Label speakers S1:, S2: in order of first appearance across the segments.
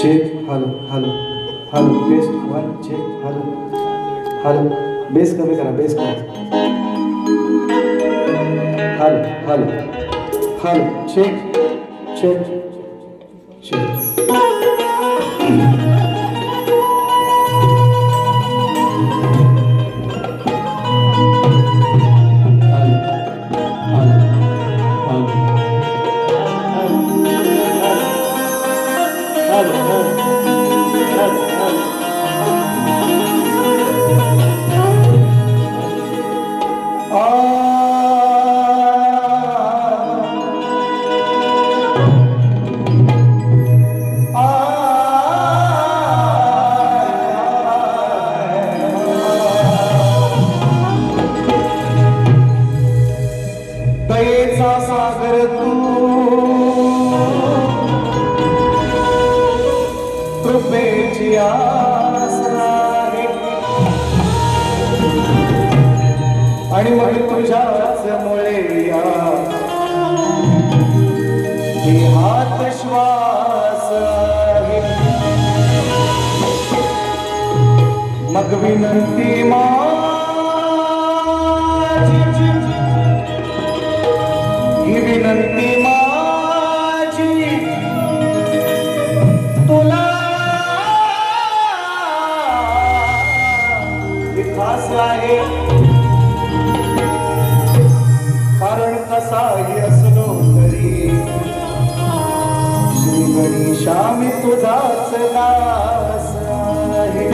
S1: Check hello hello hello best one check hello hello bass कमी करा bass करा hello hello hello check check check दयेचा सागर तू कृपेची आस आहे आणि मग तुझ्याच मुळे या देहात श्वास आहे मग विनंती माझी ही विनंती माझी तुला खास आहे कारण कसाही असलो तरी श्री गणेशा मी तुझाच दास आहे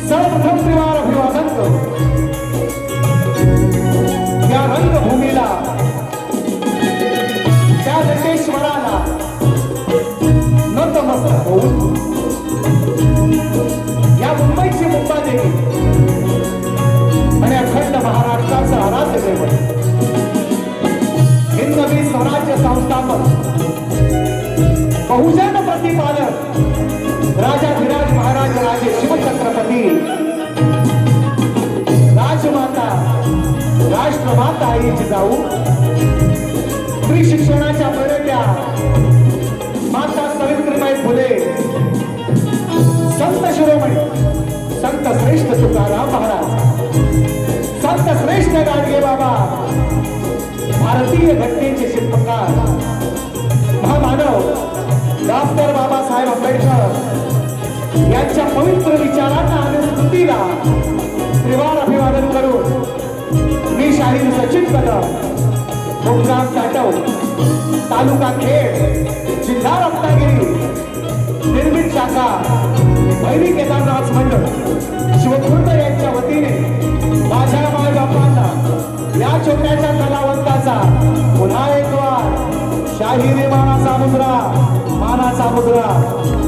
S1: सर्वप्रथम त्रिवार अभिवादन या रंगभूमीला त्या नटेश्वराला नतमस्तक होऊन या मुंबईची मुंबादेवी आणि अखंड महाराष्ट्राचं आराध्य दैवत हिंदवी स्वराज्य संस्थापक बहुजन प्रतिपादक राजाधिराज महाराज राजे शिवछत्रपती राजमाता राष्ट्रमाता आई जिजाऊ स्त्री शिक्षणाच्या प्रणेत्या माता सावित्रीबाई फुले संत शिरोमणी संत श्रेष्ठ तुकाराम महाराज संत श्रेष्ठ गाडगे बाबा भारतीय घटनेचे शिल्पकार महामानव डॉक्टर बाबासाहेब आंबेडकर यांच्या पवित्र विचारांना आणि स्मृतीला त्रिवार अभिवादन करून मी शाहीर सचिन कदम मुक्काम टाटव तालुका खेड जिल्हा रत्नागिरी निर्मित शाखा भैरी केदारनाथ मंडळ शिवखुर्द यांच्या वतीने माझ्या माय बापांना या छोट्याच्या कलावंताचा पुन्हा एक वार शाहिरी मानाचा मुद्रा, मानाचा मुद्रा,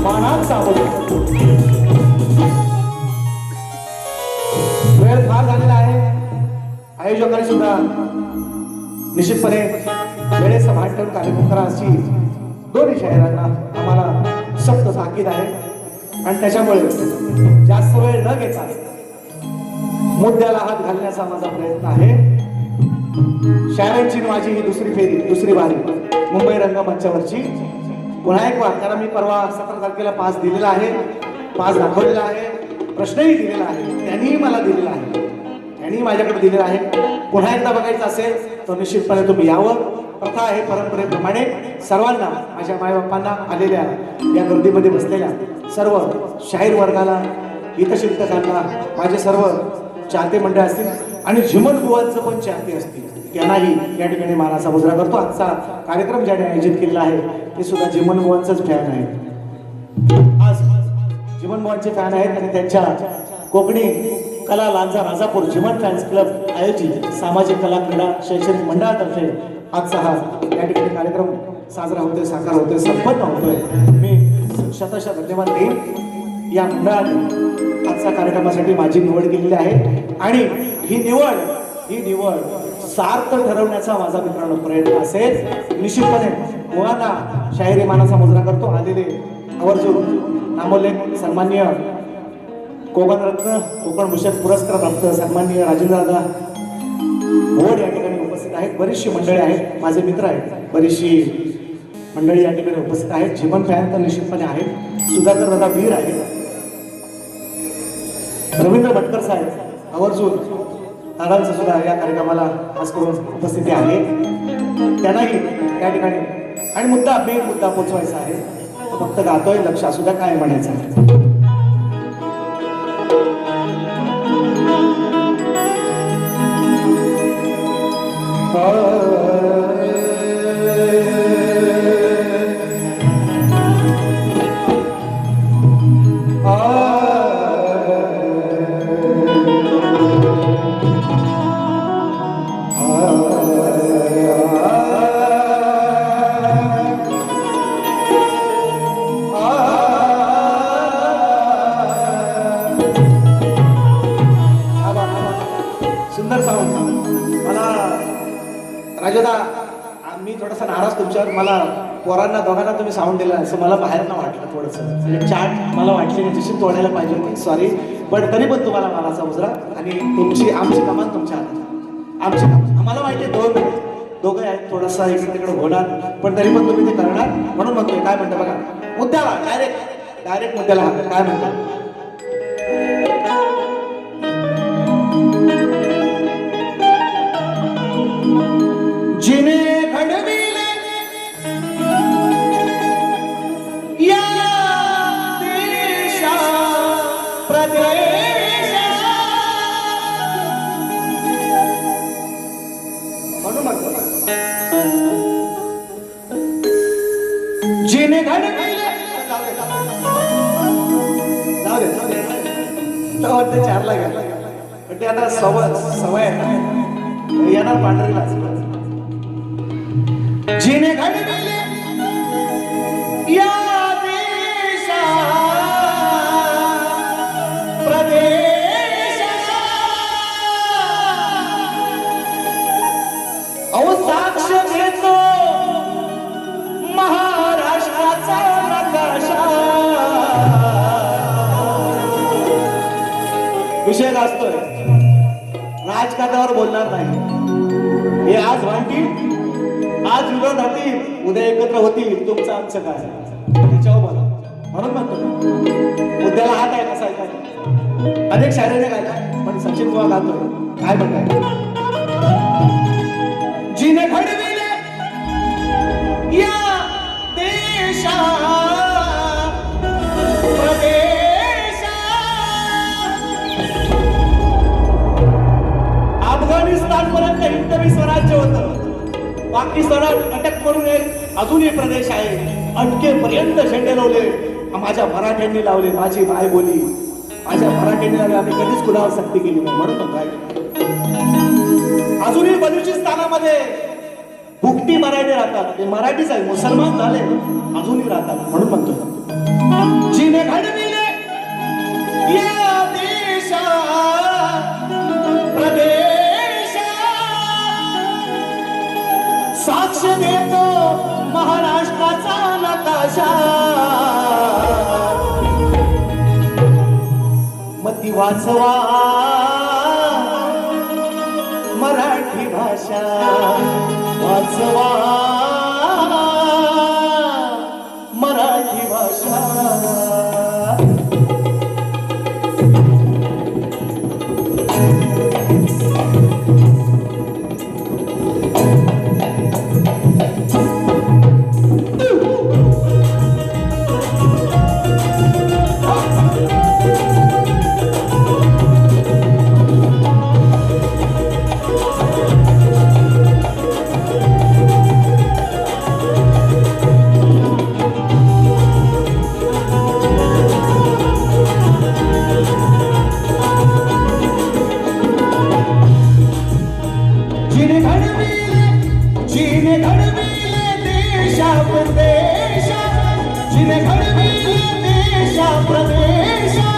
S1: मानाचा मुद्रा. वेळ फार झालेला आहे. आयोजकांनी सुद्धा निश्चितपणे वेळेचा भान ठेवून कार्यक्रम करा अशी दोन्ही शाहिरांना आम्हाला सक्त ताकीद आहे. आणि त्याच्यामुळे जास्त वेळ न घेता मुद्द्याला हात घालण्याचा माझा प्रयत्न आहे. शायरांची माझी ही दुसरी फेरी, दुसरी वारी मुंबई रंगमंचावरची. पुन्हा एक वार, कारण मी परवा 17 तारखेला पास दिलेला आहे, पास दाखवलेला आहे, प्रश्नही दिलेला आहे, त्यांनीही मला दिलेला आहे, त्यांनी माझ्याकडे दिलेला आहे. पुन्हा एकदा बघायचं असेल तर निश्चितपणे तुम्ही यावं. प्रथा आहे परंपरेप्रमाणे सर्वांना, माझ्या मायबापांना, आलेल्या या गर्दीमध्ये बसलेल्या सर्व शाहीर वर्गाला, हितचिंतकांना, माझे सर्व चाहते मंडळ असतील आणि झिमन बुवांचं पण चाहते असतील, त्यांनाही या ठिकाणी मानाचा मुजरा करतो. आजचा कार्यक्रम ज्याने आयोजित केलेला आहे ते सुद्धा झिमन बुवांचंच फॅन आहे. आज झिमन बुवांचे फॅन आहेत आणि त्यांच्या कोकणी कला लांजा राजापूर झिमन फॅन्स क्लब आयोजित सामाजिक कला क्रीडा शैक्षणिक मंडळातर्फे आजचा हा या ठिकाणी कार्यक्रम साजरा होतोय, साकार होतोय, संपन्न होतोय. मी शतशः धन्यवाद देईन. या मंडळाने आजच्या कार्यक्रमासाठी माझी निवड केलेली आहे आणि ही निवड सार्थ ठरवण्याचा माझा मित्रांनो प्रयत्न असेल. निश्चितपणे मुळांना शाहिरी मानाचा मुजरा करतो. आलेले आवर्जून नामोल्लेख सन्माननीय कोकण रत्न, कोकण भूषण पुरस्कार प्राप्त सन्माननीय राजेंद्रदादा भोड या ठिकाणी उपस्थित आहेत. बरीचशी मंडळी आहेत, माझे मित्र आहेत, बरीचशी मंडळी या ठिकाणी उपस्थित आहेत. झिमन फॅन तर निश्चितपने आहेत. सुधाकर दादा वीर आहेत. रवींद्र भटकर साहेब आवर्जून दादांचं सुद्धा या कार्यक्रमाला खास करून उपस्थिती आहे. त्यांनाही या ठिकाणी आणि मुद्दा पोचवायचा आहे. फक्त गातोय, लक्ष असू द्या काय म्हणायचं आहे. सुंदर साऊंड. मला राजदा, मी थोडासा नाराज तुमच्यावर. मला पोरांना दोघांना तुम्ही साऊंड दिला असं मला बाहेर ना वाटलं थोडंसं. म्हणजे चाट मला वाटली की जशी तोडायला पाहिजे होती, सॉरी. पण तरी पण तुम्हाला मानाचा मुजरा आणि आमची कमान तुमच्या हातात. आम्हाला माहिती आहे दोघं आहेत, थोडासा इकडे तिकडे होणार, पण तरी पण तुम्ही ते करणार. म्हणून म्हणतोय, काय म्हणता बघा, मुद्द्याला डायरेक्ट मुद्द्याला हात. काय म्हणतात? जिने घडविले या देशा प्रदेशा, जिने घडविले ते 4ला गेला, पण ते आता सवय येणार पांढरीला. जिने घडविले या देशा प्रदेशा, अहो साक्ष घेतो महाराष्ट्राचा नकाशा. विषय असतोय, राजकारणावर बोलणार नाही. हे आज भांडतील, आज विरोध होतील, उद्या एकत्र होतील. तुमचं आमचं काय त्याच्यावर बोला. म्हणून म्हणतो मुद्द्याला हात आहे कसा आहे. अनेक शायराने गायला, पण सचिन बुवा गातोय. काय म्हणताय? जिने घडविले या देशा प्रदेशा, अफगाणिस्तान पर्यंत हिंदवी स्वराज्य होतं. पाकिस्तानात अटक करून एक अजूनही प्रदेश आहे. अटकेपर्यंत झेंडे लावले माझ्या मराठ्यांनी लावले. माझी माय बोली माझ्या मराठ्यांनी लावले. आम्ही कधीच कुणावर सक्ती केली नाही. म्हणून काय अजूनही बलुचिस्तानामध्ये भुकटी मराठी राहतात, ते मराठीच आहे, मुसलमान झाले अजूनही राहतात, म्हणून म्हणतो जिने घडविले या देशा प्रदेशा, साक्ष देतो महाराष्ट्राचा नकाशा, मती वाचवा मराठी भाषा, वाचवा मराठी भाषा. जिने घडविले देशा प्रदेशा, जिने घडविले देशा प्रदेशा,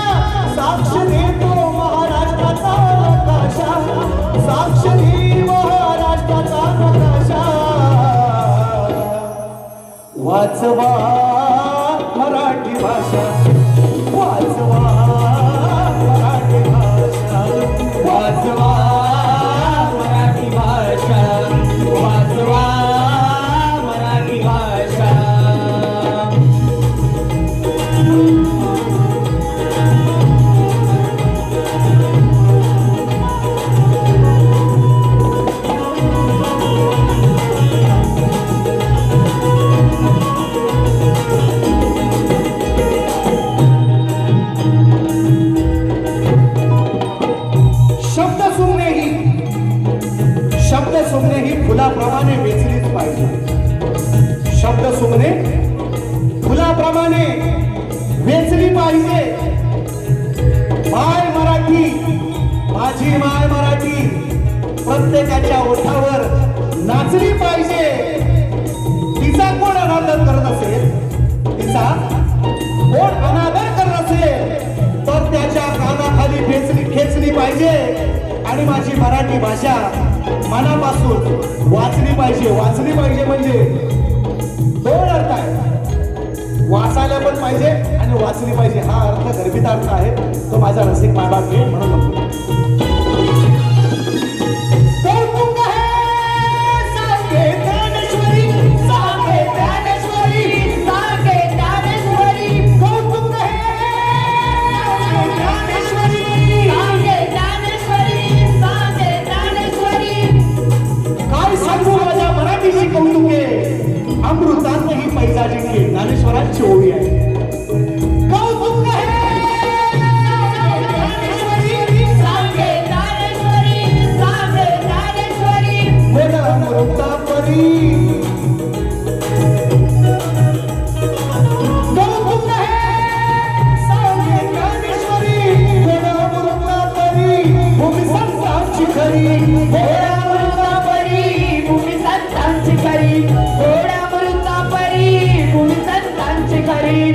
S1: साक्ष देतो महाराष्ट्राचा नकाशा, साक्ष दे महाराष्ट्राचा नकाशा, वाचवा मराठी भाषा, वाचवा मराठी भाषा, वाचवा मराठी भाषा, वाचवा मराठी भाषा. शब्द सुमने ही फुलाप्रमाणे वेचलीच पाहिजे. शब्द सुमने फुलाप्रमाणे वेचली पाहिजे. माय मराठी, माझी माय मराठी प्रत्येकाच्या ओठावर नाचली पाहिजे. तिचा कोण अनादर करत असेल, तिचा कोण अनादर करत असेल तर त्याच्या कानाखाली खेचली पाहिजे. आणि माझी मराठी भाषा मनापासून वाचली पाहिजे. वाचली पाहिजे म्हणजे दोन अर्थ आहे, वाचायला पण पाहिजे आणि वाचली पाहिजे. हा अर्थ गर्भित अर्थ आहे, तो माझा रसिक मायबाप घे म्हणून म्हणतो. अमृतातही पैजा जिंके ज्ञानेश्वरांची ओवी आहे.
S2: खरी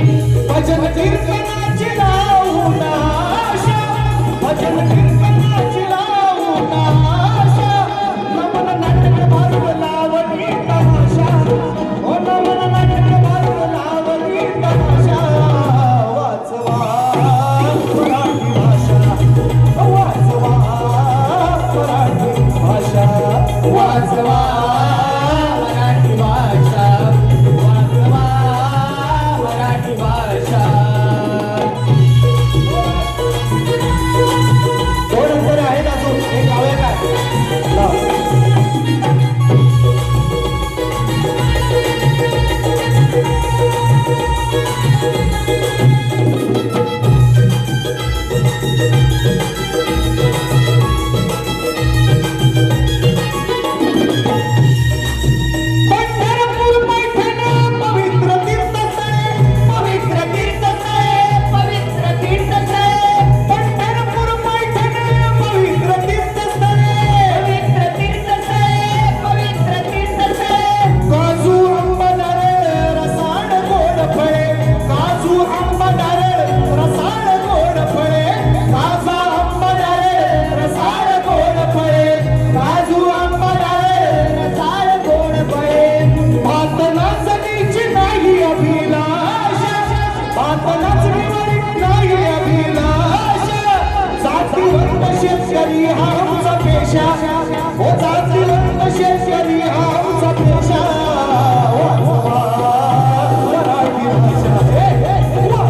S1: शेतकरी आमचा पेशा वाचवा मराठी भाषा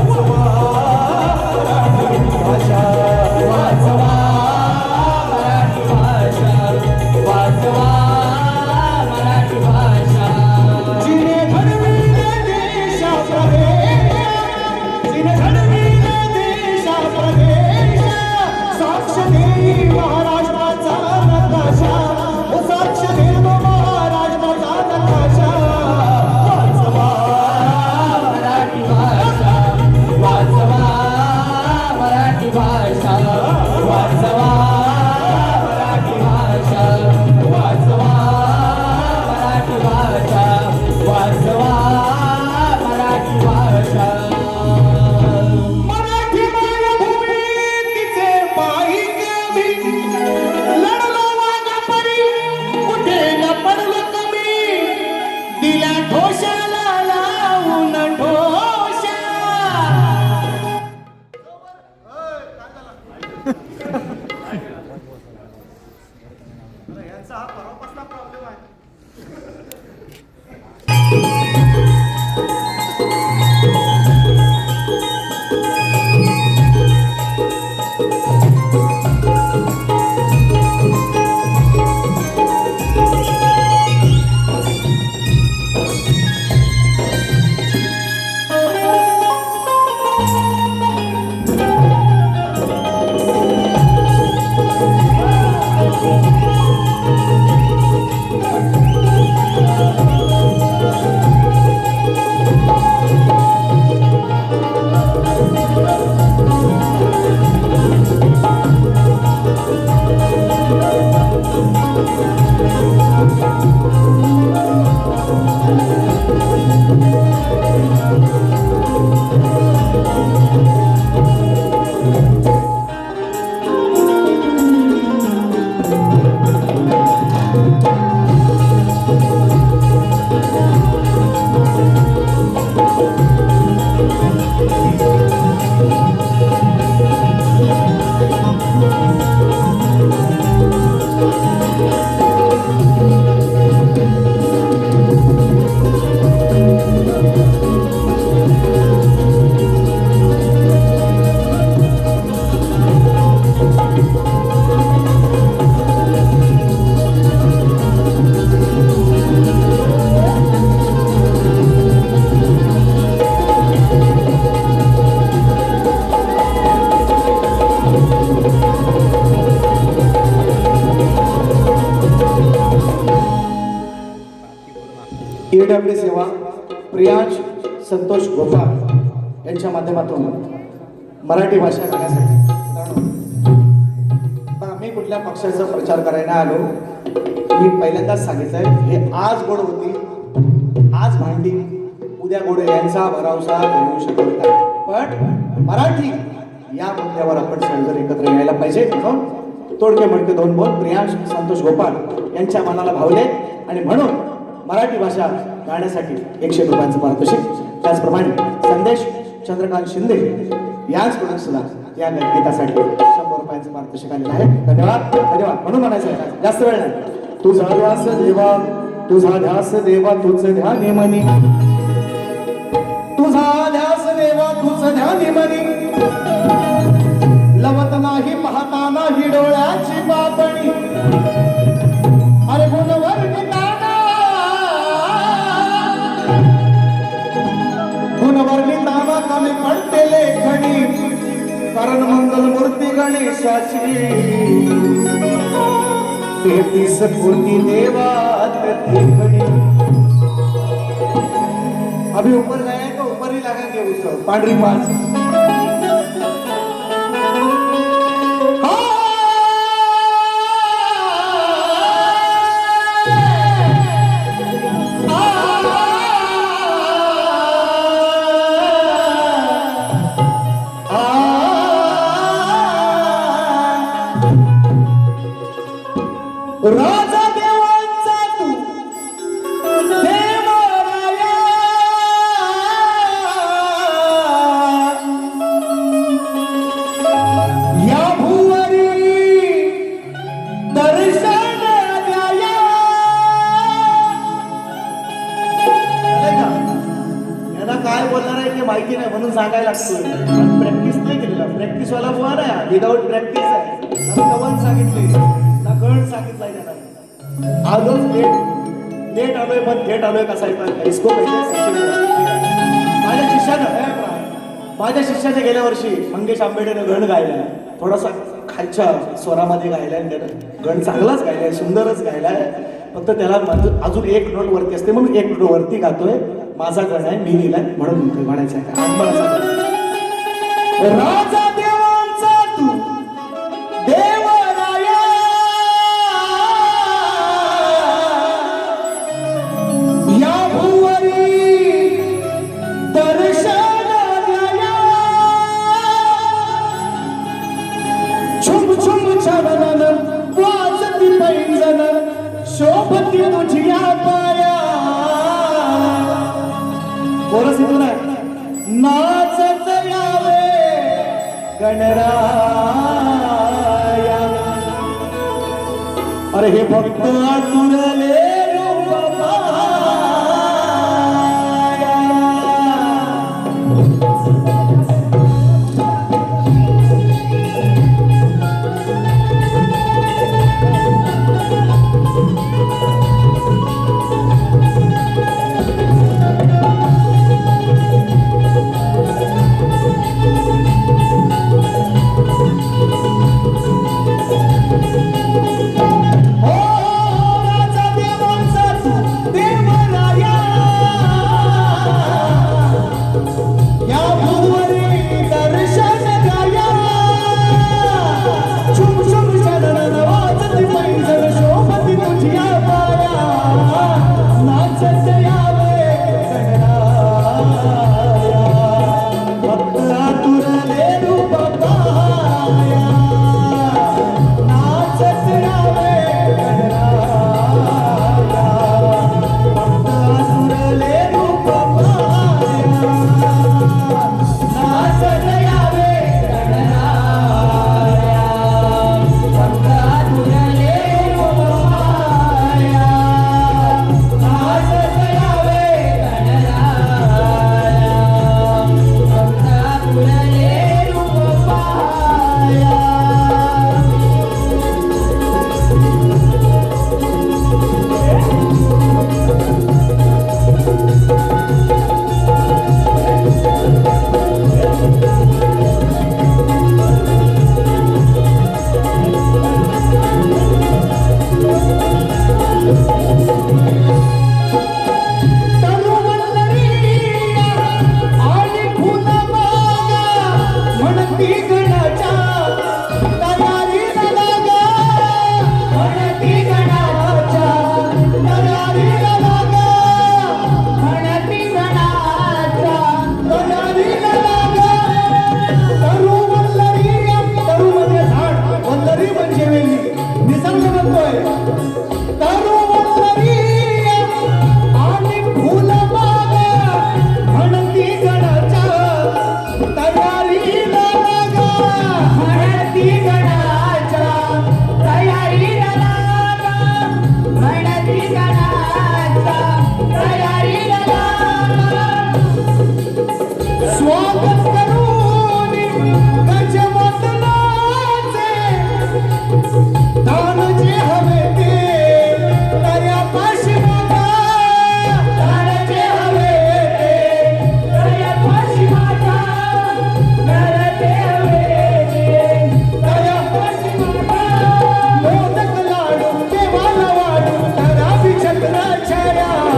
S1: वाचवा मराठी भाषा
S2: वाचवा मराठी भाषा वाचवा मराठी भाषा
S1: जिने घडविले देशाप्रदेश जिने घडविले देशाप्रदेश साक्ष देई महाराष्ट्राचा नकाशा साक्ष देतो महाराष्ट्राचा नकाशा वाचवा
S2: मराठी भाषा वाचवा मराठी भाषा वाचवा मराठी भाषा वाचवा मराठी भाषा वाचवा मराठी भाषा
S1: मराठी मायभूमी तिचे पायी कमी लढलो वागा परी कुठे न पडलो कमी दिला ठोशाला लावून ठोशा यांचा हा परवापासला प्रॉब्लेम आहे. ईडब्ल्यू सेवा प्रियांश संतोष गोपाळ यांच्या माध्यमातून मराठी भाषा करण्यासाठी आम्ही कुठल्या पक्षाचा प्रचार करायला आलो मी पहिल्यांदाच सांगितलंय हे आज गोड होती आज भांडी उद्या गोड यांचा भरावसा घेऊ शकत नाही पण मराठी या मुद्द्यावर आपण सर्वजण एकत्र यायला पाहिजे तोडके म्हणके दोन बोल प्रियांश संतोष गोपाळ यांच्या मनाला भावले आणि म्हणून मराठी भाषा गाण्यासाठी 100 रुपयांचं पारितोषिक त्याचप्रमाणे संदेश चंद्रकांत शिंदे यांचकडून सुद्धा या गीतासाठी 100 रुपयांचं पारितोषिक आलेलं आहे. धन्यवाद धन्यवाद म्हणून म्हणायचं आहे जास्त वेळ नाही. तुझा ध्यास देवा तुझा ध्यास देवा तुझं ध्यानी मनी तुझा ध्यास देवा तुझं ध्यानी मनी लवत नाही पाहता नाही डोळ्याची बापणी अरे गुणवर गुणवर्णी नावा कमी पडते लेखणी कारण मंगल मूर्ती गणेशाची 33 कोटी देवात देखणी अभी ऊपर गए तो ऊपर ही लगाएंगे उसको पांडरी पास राजा देवांचा तू देवराया माहिती नाही म्हणून सांगायला लागतोय. पण प्रॅक्टिस नाही केलेला. प्रॅक्टिस वाला बुवा नाही, विदाऊट प्रॅक्टिस आहे. ना कवन सांगितले ना गण सांगितलाय त्याला. आलोच लेट आलोय पण थेट आलोय कसा आहे इसको माझ्या शिष्याने गेल्या वर्षी मंगेश आंबेडेनं गण गायला. थोडासा खालच्या स्वरामध्ये गायलाय त्यानं. गण चांगलाच गायलाय, सुंदरच गायलाय. फक्त त्याला अजून एक नोट वरती असते म्हणून एक नोट वरती गातोय. माझा गण आहे, मी लिहिलाय म्हणून म्हणतोय. म्हणायचं आहे राजा देवांचा तू देवराया, या भुवरी दर्शन द्याया. छुम छुम छान वाजती पैंजन शोभती तुझिया पाया. कोरस इथून आहे. नाचत यावे गणराया. अरे हे भक्त आतुरले रूप पाया. छाया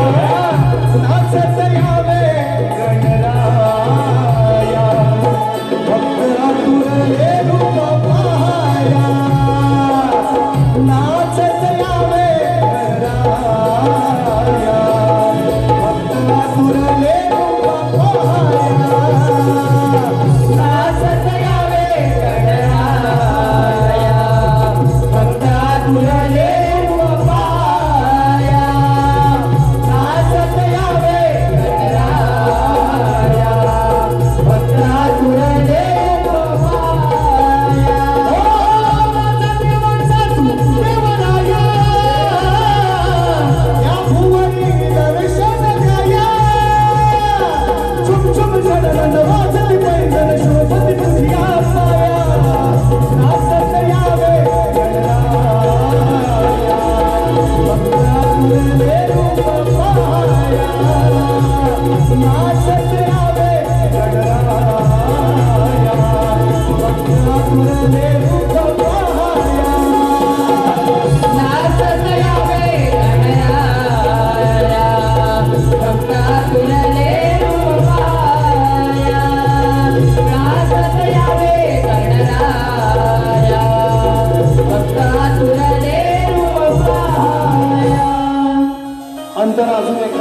S1: अंतर अजून एक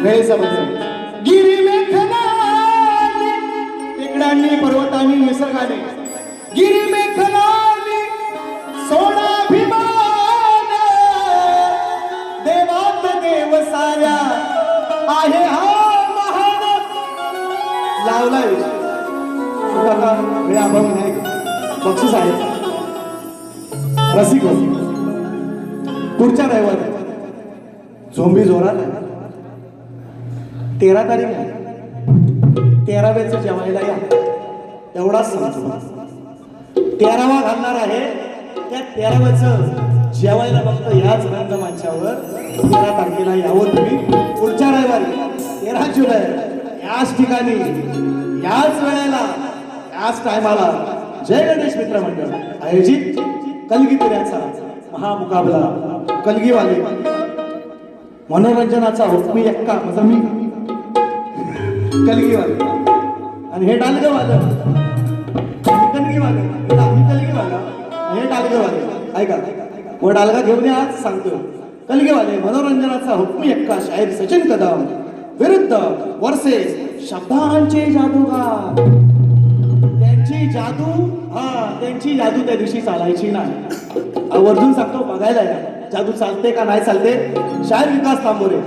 S1: वेळेचा बदल. गिरी मेखलानी टेकड्यांनी पर्वतांनी निसर्गाने गिरी मेखलानी सोडाभिमान देवात देव साऱ्या आहे हा महान. लावलाय आता वेळ अभाव नाही बक्षीस आहे रसिक पुढच्या रविवारी झोंबी जोरात आहे 13 तारीख आहे 13व्याचं जेवायला या एवढाच सांगतो 13वा घालणार आहे त्या 13व्याचं जेवायला फक्त याच रंगमंचावर 13 तारखेला यावं तुम्ही पुढच्या रविवारी 13 जुलै याच ठिकाणी याच वेळेला याच टायमाला जय गणेश मित्र मंडळ आयोजित कलगीपुऱ्याचा महामुकाबला कलगीवाले मनोरंजनाचा हुकमी एक्का म्हणजे मी कलगीवाले आणि हे डालगवाले कलगीवाले आम्ही कलगीवाला हे डालगवाले ऐका व डालगा घेऊन या आज सांगतो कलगीवाले मनोरंजनाचा हुकमी एक्का शाहीर सचिन कदम विरुद्ध वर्सेस शब्दांचे जादूगार. त्यांची जादू त्या दिवशी चालायची नाही आवर्जून सांगतो बघायला या जादू चालते का नाही चालते. शाहीर विकास तांबोरे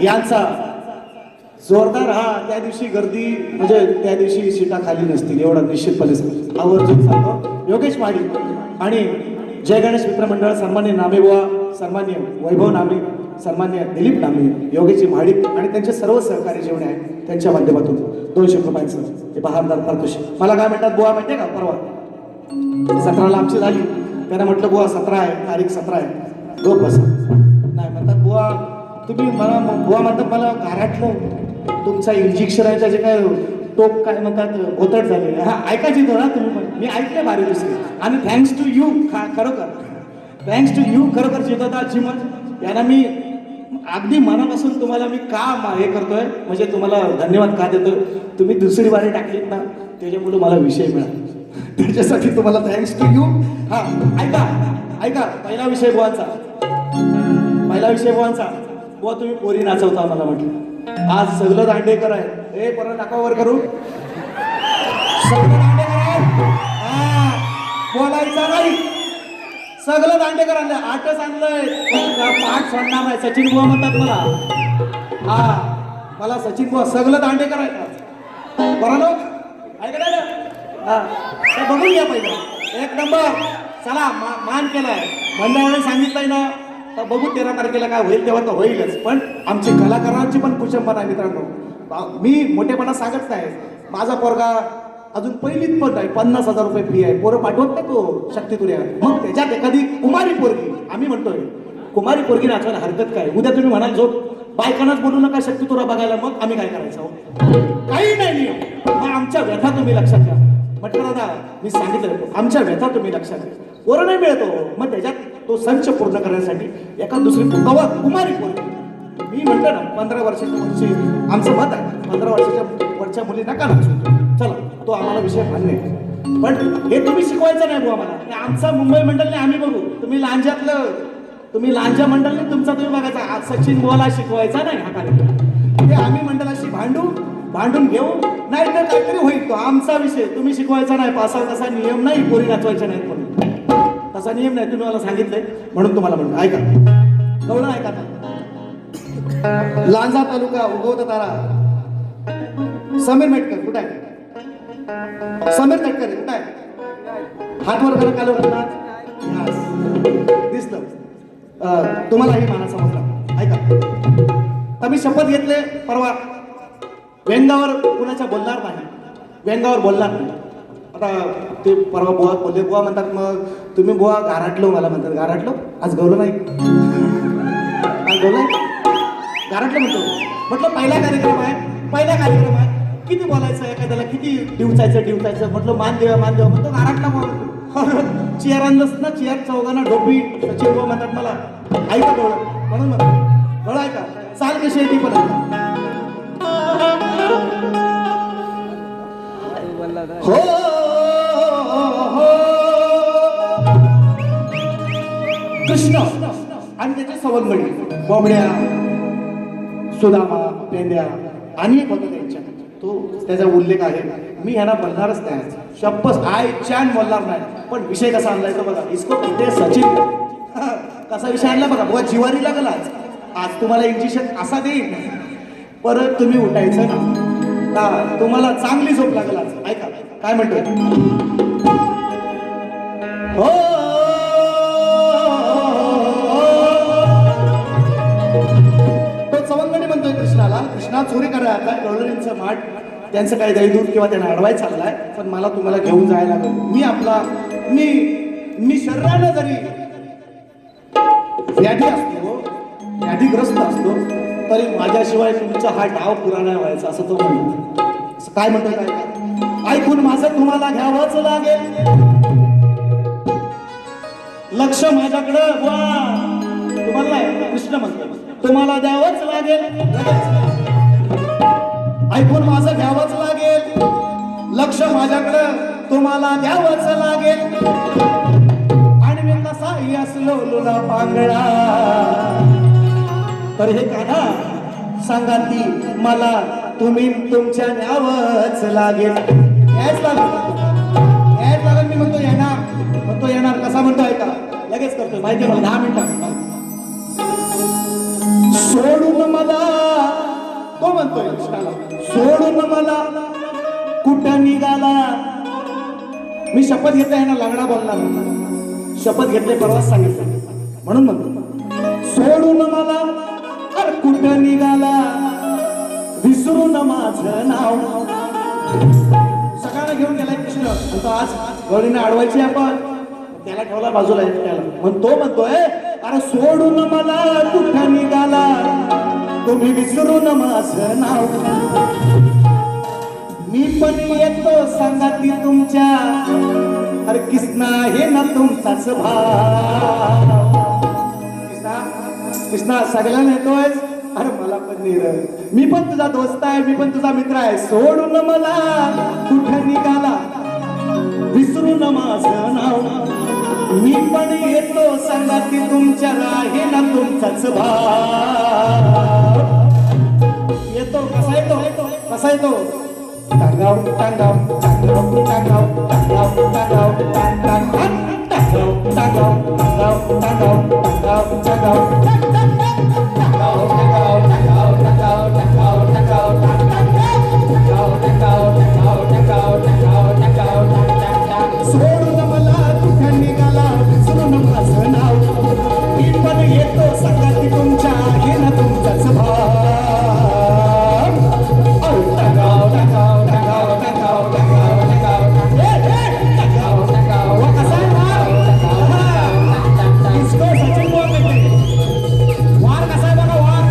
S1: यांचा जोरदार त्या दिवशी गर्दी म्हणजे त्या दिवशी सीटा खाली नसतील एवढा निश्चितपणे आवर्जून सांगतो. योगेश माडी आणि जय गणेश मित्र मंडळ सन्मान्य नामेबुवा सन्मान्य वैभव नामे सन्मान्य दिलीप नामे योगेश महाडिक आणि त्यांचे सर्व सहकारी जेवणे आहेत त्यांच्या माध्यमातून 200 रुपयांचं हे बहारदार पारितोषिक. मला काय म्हणतात बुवा माहितीये का परवा 17ला आमची झाली त्यांना म्हटलं बुवा 17 आहे तारीख 17 आहे गप बसा नाही म्हणतात बुवा तुम्ही मला बुवा म्हणतात मला घरातलं तुमचा इंजेक्शनच्या जे काय टोक काय म्हणतात गोतट झाले ऐकायची थोडा तुम्ही मी ऐकले भारी दुसरी आणि थँक्स टू यू खरोखर थँक्स टू यू खरोखर जितवता चिमन यांना मी अगदी मनापासून तुम्हाला मी का हे करतोय म्हणजे तुम्हाला धन्यवाद का देतोय तुम्ही दुसरी बारी टाकलीत ना त्याच्यामुळे मला विषय मिळाला त्याच्यासाठी तुम्हाला थँक्स टू यू. ऐका पहिला विषय बुवांचा बुवा तुम्ही पोरी नाचवता मला म्हटलं आज सगळं दांडेकर आहे हे परत नाकावर करू सगळं दांडेकर आहे बोलायचं नाही सगळं दांडेकर आणलंय 8च आणलंय पाठ सोडणार नाही सचिन बुवा म्हणतात मला मला सचिन बुवा सगळं दांडेकर आहे बरं लोक ऐकलं ना ते बघून घ्या पहिलं 1 नंबर चला मान केलाय मंडळाने सांगितलंय ना तर बघू 13 तारखेला काय होईल तेव्हा तर होईलच पण आमची कलाकारांची पण कुशंबना आहे मित्रांनो. मी मोठेपणा सांगत नाही माझा पोरगा अजून पहिलीत पण नाही 50,000 रुपये फी आहे पोरं पाठवत नाही तो शक्तितुऱ्या मग त्याच्यात एखादी कुमारी पोरगी आम्ही म्हणतोय कुमारी पोरगी नाचवायला हरकत काय उद्या तुम्ही म्हणाल जो बायकांनाच बोलू नका शक्तितुरा बघायला मग आम्ही काय करायचं काही नाही मग आमच्या व्यथा तुम्ही लक्षात घ्या म्हटलं दादा मी सांगितलं आमच्या व्यथा तुम्ही लक्षात घ्या पोरं नाही मिळतो मग त्याच्यात तो संच पूर्ण करण्यासाठी एका दुसरी कुमारी पोरगी मी म्हणतो ना 15 वर्षाच्या मुलीची आमचं मत आहे 15 वर्षाच्या वरच्या मुली नका नाचू चला तो आम्हाला विषय मान्य आहे पण हे तुम्ही शिकवायचं नाही बुवा मला आमचा मुंबई मंडळने आम्ही बघू तुम्ही लांजा मंडळने तुमचा तुम्ही बघायचा आज सचिन बुवाला शिकवायचा नाही हा कार्यक्रम ते आम्ही मंडळाशी भांडून घेऊ नाही तर काहीतरी होईल तो आमचा विषय तुम्ही शिकवायचा नाही पासाव तसा नियम नाही पोरी नाचवायच्या नाहीत म्हणून तसा नियम नाही तुम्ही मला सांगितलंय म्हणून तुम्हाला म्हणतो ऐका कळलं ऐका लांजा तालुका उगवता तारा समीर मेटकर कुठे आहे समीर मेटकर कुठे आहे हातवर करत आलो दिसलं तुम्हाला ही माना समजला ऐका आम्ही शपथ घेतले परवा व्यंगावर कुणाच्या बोलणार नाही आता ते परवा बुवा बोलले बुवा म्हणतात मग तुम्ही बुवा गाराटलो मला म्हणतात गाराटलो आज गवलं नाही आज गवलं गाराटलं म्हटलं पहिला कार्यक्रम आहे किती बोलायचं एखाद्याला किती डिवचायचं म्हटलं मान देवा म्हणतो गाराटला चेअर आणलंच ना चेअर चौघांना ढोपी सचिन बुवा म्हणतात मला ऐका डोळं म्हणून डोळं ऐका चाल कशी आहे ती पण हो कृष्ण आणि त्याचे सवंगडी कोंबड्या, सुदामा, पेंड्या अनेक होतं त्यांच्या. तो त्याचा उल्लेख आहे. मी ह्यांना बोलणारच नाही. शप्पस आय चान बोलणार नाही. पण विषय कसा आणलाय तो बघा. इसको किती सचिन कसा विषय आणला बघा. बघा जिवारी लागला आज तुम्हाला इंजेक्शन असा देईन परत तुम्ही उठायचं ना. तुम्हाला चांगली झोप लागला. ऐका काय म्हणतोय. हो तो चवंगडी म्हणतोय कृष्णाला. कृष्णा चोरी करा आता गवळणींचं माठ त्यांचं काही दैदूत किंवा त्यांना अडवाय चाललाय. पण मला तुम्हाला घेऊन जायला लागेल. मी आपला मी शरीरानं जरी व्याधी असतो व्याधीग्रस्त असतो तरी माझ्याशिवाय तुमचा हा डाव पुरा नाही व्हायचा असं तो म्हणतो. असं काय म्हणतोय काय ऐकून माझं तुम्हाला घ्यावंच लागेल. लक्ष माझ्याकडं तुम्हाला नाही कृष्ण म्हणतो तुम्हाला द्यावंच लागेल. ऐकून माझं घ्यावंच लागेल. लक्ष माझ्याकडं तुम्हाला द्यावंच लागेल. आणि मी कसाही असलो लुला पांगळा तर हे काना सांगा ती मला तुम्ही तुमच्या न्यावंच लागेल. यायच लागेल मी म्हणतो येणार कसा म्हणतो ऐका लगेच करतोय माहिती मला 10 मिनिटात सोडून मला तो म्हणतोय कृष्णाला सोडून मला कुठं निघाला. मी शपथ घेतले आहे ना लंगडा बोलणार. शपथ घेतले परवाच सांगितलं म्हणून म्हणतो सोडून मला अरे कुठं निघाला विसरून माझं नाव. सकाळला घेऊन गेलाय कृष्ण म्हणतो आज गौरीने अडवायची आपण त्याला ठेवला बाजूला त्याला म्हणतोय अरे सोडून मला कुठं निघाला तुम्ही विसरून माझं नाव. मी पण येतो सांगा ती तुमच्या अरे कृष्णा हे ना तुमचाच भाव. कृष्णा सगळ्यांना येतोय अरे मला पण नीरज मी पण तुझा दोस्त आहे मी पण तुझा मित्र आहे. सोडून मला कुठं निघाला विसरून माझं नाव. मी पण येतो सांगा ती तुमच्या आहे ना तुमचाच भाव. येतो कसा येतो टांगाव टांगाव टांगाव टांगाव टांगाव टांगाव टांगाव टांगाव टांगाव टांगाव सोडून मला कुठं निघाला विसरून माझं नाव. मी पण येतो सगळ्यात तुमच्या आहे ना तुमचाच भाव. टांगाव टांगाव टांगाव टांगाव टांगाव टांगाव टांगाव कसा इसको सचिन बोल वार कसा आहे बघा वार.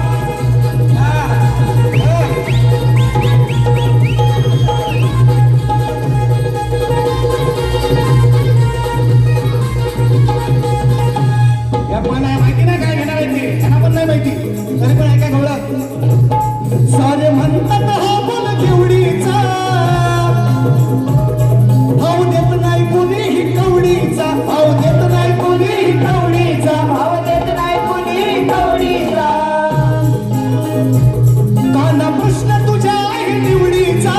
S1: माहिती नाही काय घेणार आहे ते त्यांना पण नाही माहिती तरी पण ऐका गवळा. सारे म्हणतात हा बोल केवडीचा भाव देत नाही कोणीही कवडीचा. भाव देत नाही कोणीही कवडीचा. भाव देत नाही कोणीही कवडीचा. काना प्रश्न तुझ्या आहे निवडीचा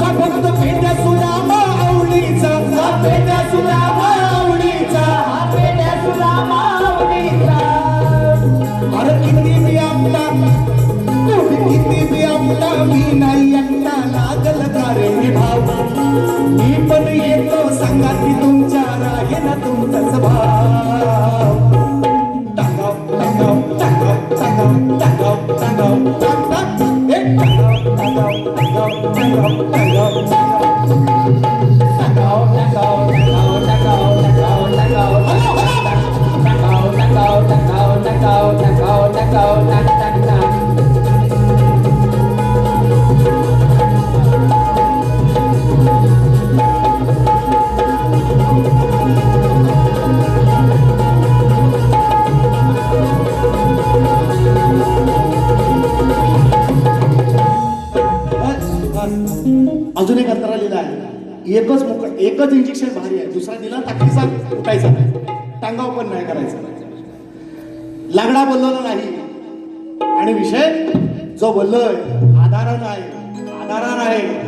S1: का फक्त पेट्या सुरामा आवडीचा. का पेट्या सुरामा आवडीचा. हा पेट्या सुरामा आवडीचा. अरे किती मी आपला तुम्ही किती मी आपला मी नाही एकटा लागल का रे भाव. मी पण येतो सांगा की तुमच्या राहे ना तुमचाच भाव. टांगाव टांगाव टांगाव टांगाव टांगाव टांगाव टांगाव एक टांगाव टांगाव टांगाव टांगाव टांगाव अजून एक अंतरा लिहिला आहे. एकच इंजेक्शन भारी आहे. दुसरा दिला ताकदीचा उठायचा नाही. टांगाव पण नाही करायचा. लगडा बोललो नाही. आणि विषय जो बोललोय आधारण आहे.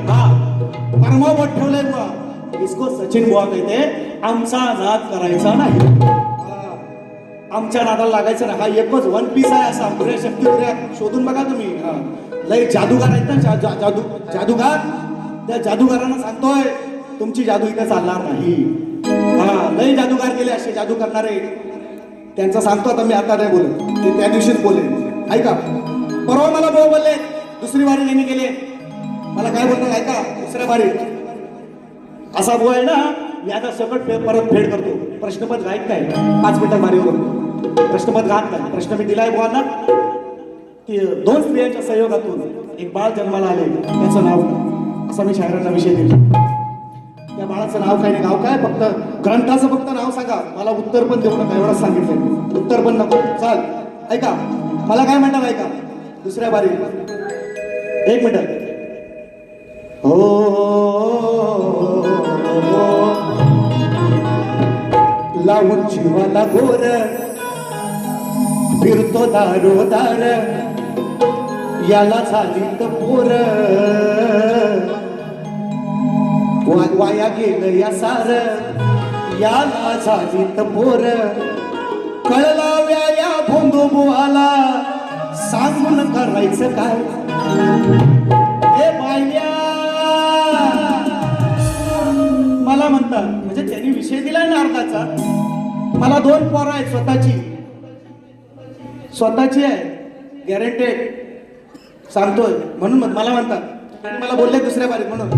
S1: हा परमावत ठेवलंय बुवा. इसको सचिन बुवा कहते आमचा जात करायचा नाही. आमच्या नादाला लागायचं नाही. हा एकच वन पीस आहे असा. पुऱ्या शक्ती पुऱ्या शोधून बघा तुम्ही. लय जादूगार आहेत ना, जादूगार. त्या जादूगारांना सांगतोय तुमची जादू इथे चालणार नाही. लय जादूगार गेले असे जादू करणारे. त्यांचा सांगतो आता मी, आता नाही बोलत, ते त्या दिवशीच बोलेन. ऐका, परवा मला भाऊ बोलले दुसरी बारी त्यांनी गेले. मला काय बोलतात ऐका, दुसऱ्या बारी असा भाऊ आहे ना, याचा सकट परत फेड करतो. प्रश्नपद गायक काय 5 मिनिटात बारीवर प्रश्नपद घात नाही. प्रश्न मी दिलाय बुवांना. ती 2 स्त्रियांच्या संयोगातून एक बाळ जन्माला आले, त्याचं नाव असा मी शायरांना विषय दिला. त्या बाळाचं नाव काय नाही, गाव काय, फक्त ग्रंथाचं फक्त नाव सांगा. मला उत्तर पण देऊ नका एवढंच सांगितलंय. उत्तर पण नको. चाल ऐका, मला काय म्हणतात ऐका. दुसऱ्या बारी 1 मिनिट. लावून जीवाला गोर फिरतो दारोदार, याला झाली तर पोर वाया गेलं या सार, याला झाली तर पोर कळलाव्या या भोंदू बुवाला सांगून करायचं काय. हे बायल्या मला म्हणतात, म्हणजे त्यांनी विषय दिलाय ना अर्धाचा. मला 2 पोरं आहेत, स्वतःची आहे, गॅरंटेड सांगतोय. म्हणून मला म्हणतात, मला बोलले दुसऱ्या बारीत म्हणून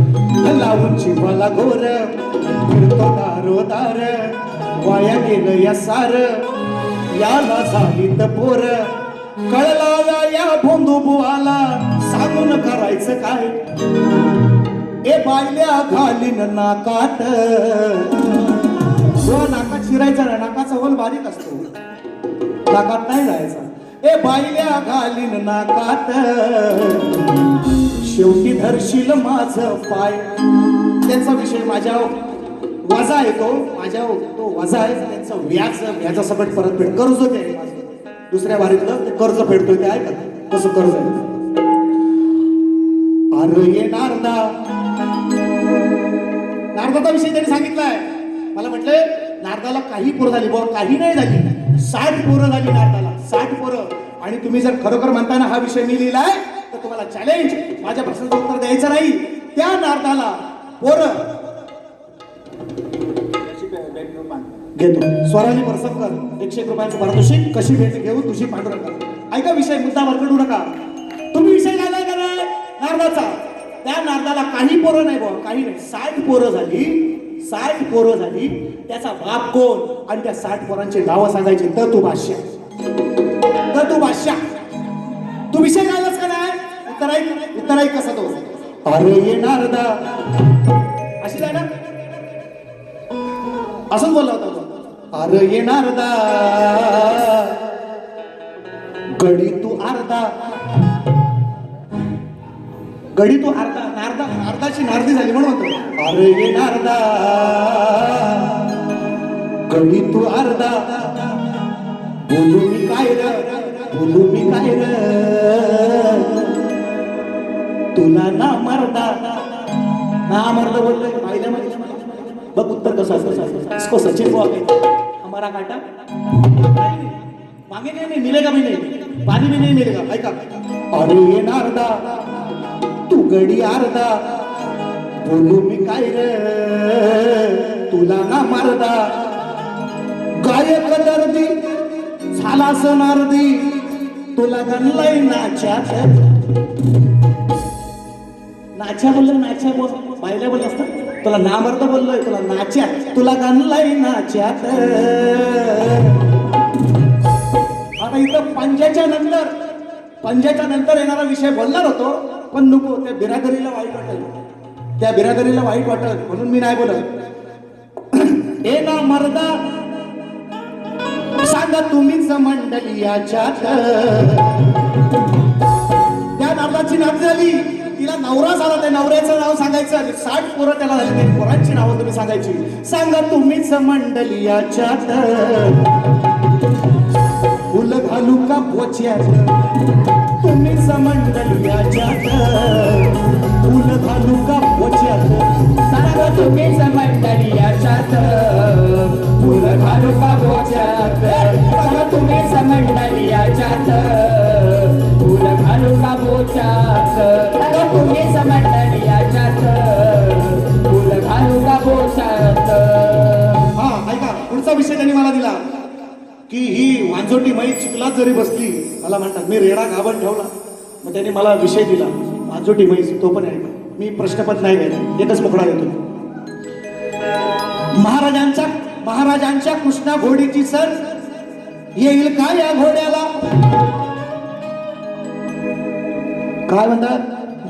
S1: लावून जीवाला गोर फिरतो दारोदार, वाया गेलं या सार, याला झाली तर पोर कळला या भोंदू बुवाला सांगून करायचं काय. ए बायल्या घालीन नाकात, नाकात शिरायचा ना, नाकाचा होल बारीक असतो, नाकात नाही जायचा. ए बायल्या घालीन नाकात, शेवटी धरशील माझं पाय. त्यांचा विषय माझ्या वजा येतो, माझ्या तो वजा आहे, त्यांचं व्याज सकट परतफेड कर्ज ते दुसऱ्या बारीतलं ते कर्ज फेडतोय ते आहे का कसं कर्ज आहे. अरे ये नारदाचा विषय त्यांनी सांगितलाय. मला म्हटले नारदाला काही पोरं झाली, बुवा काही नाही झाली, 60 पोरं झाली नारदाला, 60 पोरं. आणि तुम्ही जर खरोखर म्हणताय ना हा विषय मी लिहिलाय, तर तुम्हाला चॅलेंज, माझ्या प्रश्नाचं उत्तर द्यायचं नाही. त्या नारदाला पोरं घेतो, स्वराली परसमकर 101 रुपयांचं पारितोषिक, कशी भेट घेऊ तुझी पांडुरंगा. ऐका विषय, मुद्दा भरकडू नका. तुम्ही विषय घालाय का नाही नारदाचा. त्या नारदाला काही पोरं नाही बुवा, काही नाही, 60 पोरं झाली, 60 पोरं झाली. त्याचा बाप कोण आणि त्या 60 पोरांची नावं सांगायची. तर तू बादशाह, तू विषय घाललास का नाही. उत्तर ऐक कसा तो. अरे ये नारदा, अशी जाय ना, असंच बोलला होता. अरे ये नारदा गडी तू अर्धा, गडी तू अर्धा, नारदाची नारदी झाली म्हणून म्हणतो. अरे ये नारदा गडी तू अर्धा, बोलू मी काय र तुला ना मर्द बोलतोय पाहिलं म्हणजे. बघ उत्तर कसं असतं. इसको सचिन बुआ कहते हमारा काटा मांगे नहीं मिलेगा भी नहीं, पानी भी नहीं मिलेगा. ऐका, अरे ये नारदा तू गडी अर्धा, बोलू मी काय रे तुला ना मर्दा. गायक दर्दी झालास नारदी, तुला गणलंय नाच्यात. नाच्या बोललं, नाच्या बोल बायला बोल असतं. तुला नामर्द बोललोय, तुला नाच्यात, तुला गणलंय नाच्यात. आता इथं पंजाच्या नंतर येणारा विषय बोलणार होतो, पण नको, त्या बिरादरीला वाईट वाटल, म्हणून मी नाही बोलत. ए ना मर्दा सांगा तुम्हीच मंडळी याच्यात. त्या नारदाची नाव झाली, तिला नवरा झाला, त्या नवऱ्याचं नाव सांगायचं. 60 पोरं त्याला झाली, त्या पोरांची नावं तुम्ही सांगायची. सांगा तुम्हीच मंडळी याच्यात, फुल घाल का पोच्यात तुम्हीच मंडळी याच्यात फुल घालू का पोच्यात
S2: सांग तुम्हीच मंडळी याच्यात फुल घालू का बोच्यात सांग तुम्हीच मंडळी याच्यात फुल घालू का बोच्यात सांग तुम्हीच मंडळी याच्यात फुल घालू का बोच्यात
S1: हा ऐका पुढचा विषय त्यांनी मला दिला की ही वांजोटी माई चिखलात जरी बसली मला म्हणतात मी रेडा गाभण ठेवला मग त्यांनी मला विषय दिला वांजोटी म्हैस तो पण आहे मी प्रश्नपत्र नाही घ्यायला एकच मोकळा देतो महाराजांच्या कृष्णा घोडीची सर येईल का या घोड्याला काय म्हणतात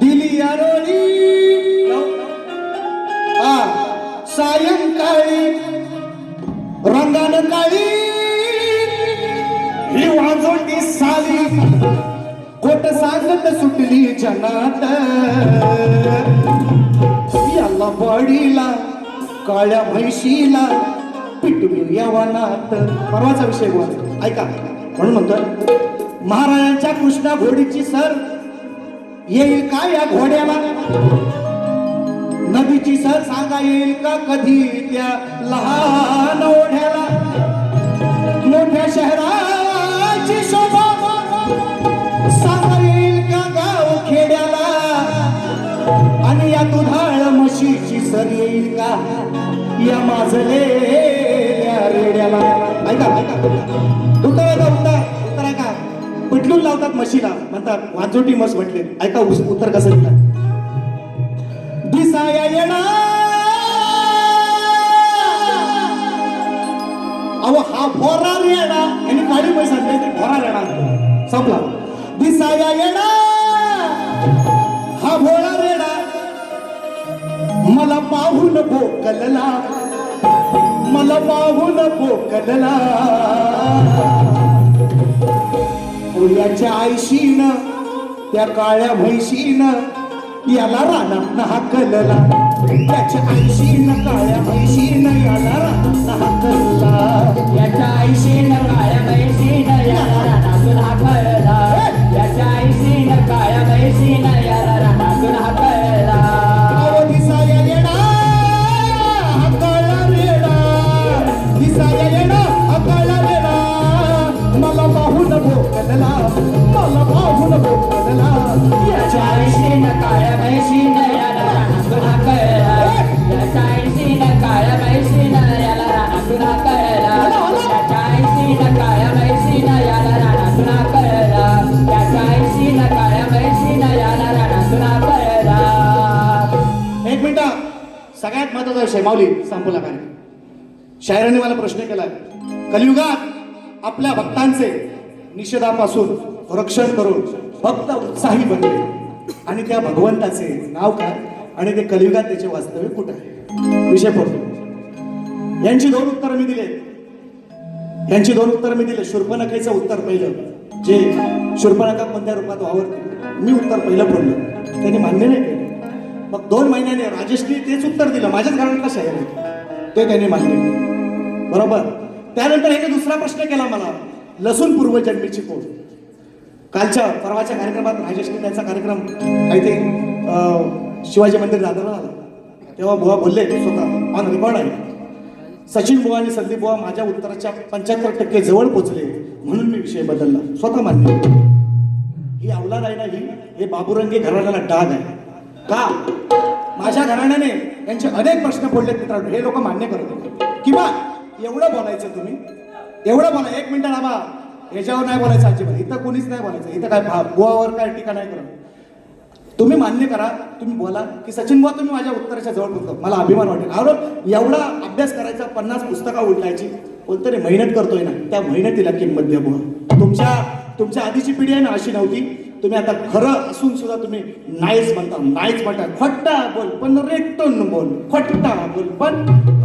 S1: दिली या रोळी सायंकाळी रंगानं काळी ही वाजोटी साली खोट सांगत सुटली जनात याला बडीला काळ्या म्हैशीला पिटून या वनात परवाचा विषय बोला ऐका म्हणून म्हणतोय महाराजांच्या कृष्णा घोडीची सर येईल का या घोड्याला नदीची सर सांगा येईल का कधी त्या लहान ओढ्याला मोठ्या शहराची शोभा सांगा येईल का गाव खेड्याला आणि या दुधाळ म्हशीची सर येईल का या माजलेल्या रेड्याला ऐका ऐका उत्तर ऐका पिटलून लावतात म्हशीला म्हणतात वाजोटी म्हस म्हटले ऐका उत्तर कसं लिहिलं दिसाया येणार अहो हा भोरा रेडा यांनी काळी म्हैस आणली ते भोरा रेडा संपला दिसाया येणार हा भोळा रेडा मला पाहून भोकलला मला पाहून भोकलला याच्या आईशीनं त्या काळ्या म्हैशीनं याला रानात हाकलला त्याच्या आईशीनं काळ्या म्हैशीनं याला रानात हाकलला
S2: याच्या आईशीनं काळ्या म्हैशीनं याला रानातून हाकलला याच्या आईशीनं काळ्या म्हैशीनं याला रानातून हाकलला
S1: अहो दिसाया येणार हाकला रेडा दिसाया येणार हाकला रेडा मला पाहून भोकलला मला पाहून भोकलला
S2: याच्या आईशीनं काळ्या म्हैशीनं याला रानातून हाकलला याच्या आईशीनं काळ्या म्हैशीनं याला रानातून हाकलला याच्या आईशीनं काळ्या म्हैशीनं याला रानातून हाकलला याच्या आईशीनं काळ्या म्हैशीनं याला रानातून हाकलला
S1: एक मिनिट सगळ्यात महत्वाचा विषय माऊली संपला काय शायराने मला प्रश्न केला कलियुगात आपल्या भक्तांचे निषेधापासून रक्षण करून भक्त उत्साही बनले आणि त्या भगवंताचे नाव काय आणि ते कलियुगात त्याचे वास्तव्य कुठं आहे विषय पडतो यांची दोन उत्तरं मी दिले शूर्पणखेचं उत्तर पहिलं जे शूर्पणखा कोणत्या रूपात वावरते मी उत्तर पहिलं पडलं त्यांनी मान्य नाही केलं मग 2 महिन्याने राजेशने तेच उत्तर दिलं माझ्याच घरातला शाहीर आहे ते त्यांनी मान्य केलं बरोबर त्यानंतर याने दुसरा प्रश्न केला मला लसूण पूर्वजन्मीची कोण कालच्या परवाच्या कार्यक्रमात राजेशने त्यांचा कार्यक्रम काही ते शिवाजी मंदिर दादरला आला तेव्हा बुवा बोलले स्वतः ऑन रेकॉर्ड आहे सचिन बुवा आणि संदीप बुवा माझ्या उत्तराच्या 75% जवळ पोहोचले म्हणून मी विषय बदलला स्वतः मान्य ही अवलाद आहे ना हे बाबुरंगे घराण्याला डाग आहे का माझ्या घराण्याने यांचे अनेक प्रश्न फोडलेत मित्रांनो हे लोक मान्य करत होते किंवा एवढं बोलायचं तुम्ही एवढं बोला 1 मिनिट आबा याच्यावर नाही बोलायचं अजिबात इथं कोणीच नाही बोलायचं इथं काय बुवावर काय टीका नाही करत तुम्ही मान्य करा तुम्ही बोला की सचिन बुवा तुम्ही माझ्या उत्तराच्या जवळ पोहोचतो मला अभिमान वाटेल अरे एवढा अभ्यास करायचा 50 पुस्तकं उलटायची कोणतरी मेहनत करतोय ना त्या मेहनतीला किंमत द्या बुवा तुमच्या आधीची पिढी आहे ना अशी नव्हती तुम्ही आता खरं असून सुद्धा तुम्ही नाहीच म्हणता खट्टा बोल पण रेटून बोल खट्टा बोल पण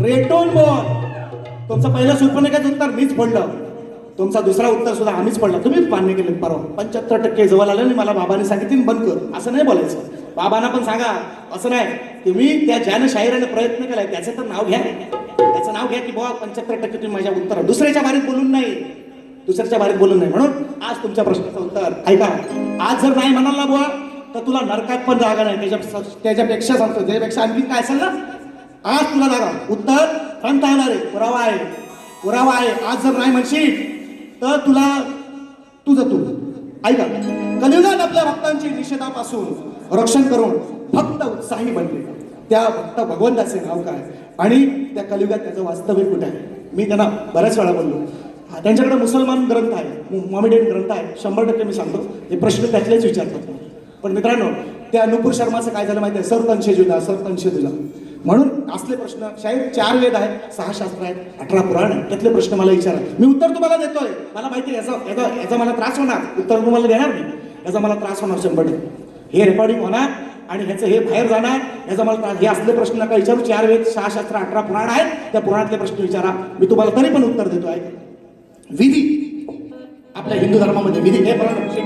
S1: रेटून बोल तुमचं पहिलं शूर्पणखेचं उत्तर मीच पडलं तुमचा दुसरा उत्तर सुद्धा आम्हीच पडला तुम्हीच मान्य केलं परवा 75% जवळ आलं आणि मला बाबाने सांगितलं बंद कर असं नाही बोलायचं बाबांना पण सांगा असं नाही तुम्ही त्या ज्यानं शाहिराने प्रयत्न केलाय त्याचं तर नाव घ्या त्याचं नाव घ्या की बाबा 75% तुम्ही माझ्या उत्तर दुसऱ्याच्या बारीत बोलून नाही दुसऱ्याच्या बारीत बोलून नाही. म्हणून आज तुमच्या प्रश्नाचं उत्तर ऐका. आज जर नाही म्हणाल ना बुवा तर तुला नरकात पण जागा नाही. त्याच्यापेक्षा सांगतो, त्याच्यापेक्षा आणखी काय असेल ना, आज तुला जागा. उत्तर सांगता येणार आहे, पुरावा आहे, पुरावा आहे. आज जर नाही म्हणशील तर तुला तुझं तू ऐका. कलियुगात आपल्या भक्तांची निषेधापासून रक्षण करून भक्त उत्साही बनले. त्या भक्त भगवंताचे नाव काय आणि त्या कलियुगात त्याचं वास्तव्य कुठे आहे? मी त्यांना बऱ्याच वेळा बोललो. त्यांच्याकडे मुसलमान ग्रंथ आहे, मॉमेडियन ग्रंथ आहे, 100% मी सांगतो हे प्रश्न त्यातलेच विचारतात. पण मित्रांनो, त्या नुपूर शर्माचं काय झालं माहिती आहे? सरतंशे जुदा, सरतंशे जुदा म्हणून असले प्रश्न. शाहीर 4 वेद आहेत, 6 शास्त्र आहेत, 18 पुराण आहेत. त्यातले प्रश्न मला विचारा, मी उत्तर तुम्हाला देतोय. मला माहिती आहे याचा मला त्रास होणार, उत्तर तुम्हाला देणार नाही. याचा मला त्रास होणार 100%. हे रेकॉर्डिंग होणार आणि ह्याचं हे बाहेर जाणार, याचा मला त्रास. हे असले प्रश्न नका विचारू. 4 वेद, 6 शास्त्र, 18 पुराण आहेत, त्या पुराणातले प्रश्न विचारा, मी तुम्हाला तरी पण उत्तर देतो आहे. विधी, आपल्या हिंदू धर्मामध्ये विधी, हे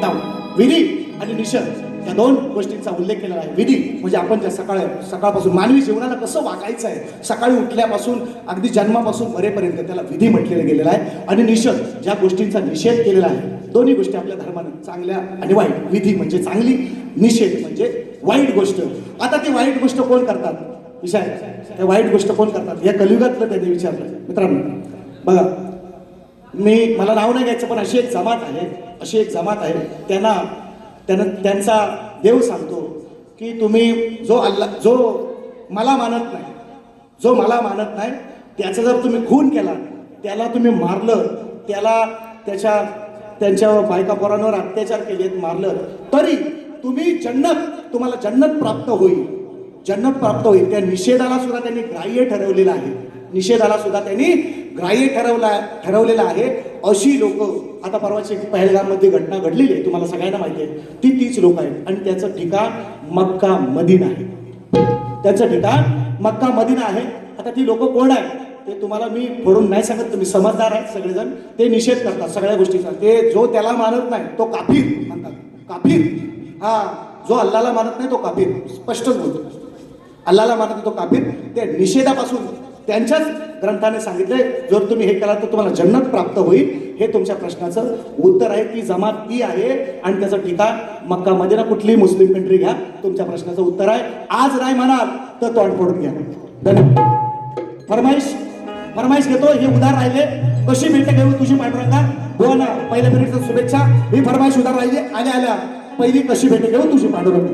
S1: डाऊन, विधी आणि निषेध या 2 गोष्टींचा उल्लेख केलेला आहे. विधी म्हणजे आपण ज्या सकाळपासून मानवी जीवनाला कसं वागायचं आहे, सकाळी उठल्यापासून अगदी जन्मापासून मरेपर्यंत, त्याला विधी म्हटलेलं गेलेलं आहे. आणि निषेध, ज्या गोष्टींचा निषेध केलेला आहे. दोन्ही गोष्टी आपल्या धर्माने, चांगल्या आणि वाईट. विधी म्हणजे चांगली, निषेध म्हणजे वाईट गोष्ट. आता ती वाईट गोष्ट कोण करतात? विषय त्या वाईट गोष्ट कोण करतात या कलियुगातलं त्यांनी विचारलं. मित्रांनो बघा, मला नाव नाही घ्यायचं, पण अशी एक जमात आहे, त्यांचा देव सांगतो की तुम्ही जो मला मानत नाही त्याचा जर तुम्ही खून केला, त्याला तुम्ही मारलं, त्याला त्यांच्या बायका पोरांवर अत्याचार केले, मारलं, तरी तुम्हाला जन्नत प्राप्त होईल. त्या निषेधाला सुद्धा त्यांनी ग्राह्य ठरवलेलं आहे. ठरवलेलं आहे. अशी लोक, आता परवाची पहलगाममध्ये घटना घडलेली आहे, तुम्हाला सगळ्यांना माहिती आहे. तीच लोक आहेत आणि त्याचं ठिकाण मक्का मदिना आहे. आता ती लोक कोण आहे ते तुम्हाला मी फोडून नाही सांगत, तुम्ही समजदार आहेत सगळेजण. ते निषेध करतात सगळ्या गोष्टीचा. ते जो त्याला मानत नाही तो काफिर म्हणतात. काफिर, हा, जो अल्लाला मानत नाही तो काफिर. स्पष्टच बोलतो, अल्लाला मानत नाही तो काफिर. त्या निषेधापासून त्यांच्याच ग्रंथाने सांगितले, जर तुम्ही हे केला तर तुम्हाला जन्नत प्राप्त होईल. हे तुमच्या प्रश्नाचं उत्तर आहे. ती जमात ती आहे आणि त्याचं ठिकाण मक्का मदिना. कुठलीही मुस्लिम कंट्री घ्या, तुमच्या प्रश्नाचं उत्तर आहे. आज नाही म्हणाल तर तोंड फोडून घ्या. धन्यवाद. फरमाईश घेतो. हे उधार राहिले, कशी भेट घेऊ तुझी पांडुरंगा? हो ना, पहिल्या फेरीचं शुभेच्छा. ही फरमाईश उधार राहिली, आल्या पहिली कशी भेट घेऊ तुझी पांडुरंगा.